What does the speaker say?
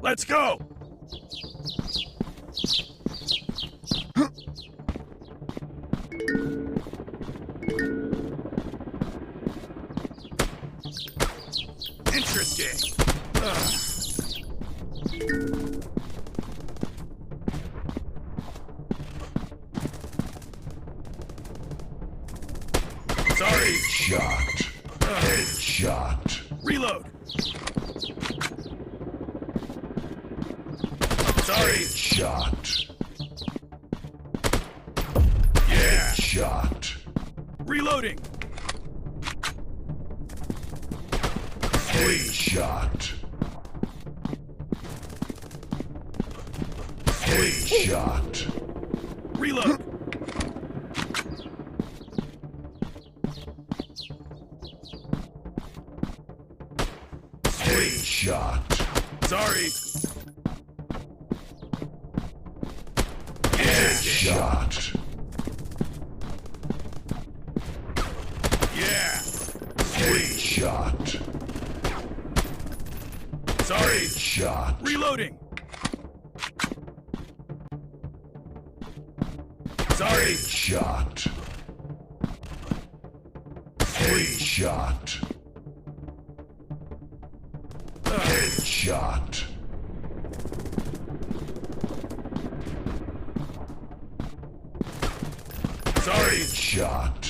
Let's go! Interesting. Sorry. Headshot. Headshot. Reload. Sorry. Headshot. Yeah. Headshot. Reloading. Headshot. Headshot. Reload. Headshot. Sorry. Headshot. Yeah. Headshot. Sorry. Headshot. Reloading. Sorry. Headshot. Headshot. Headshot. Sorry. Headshot.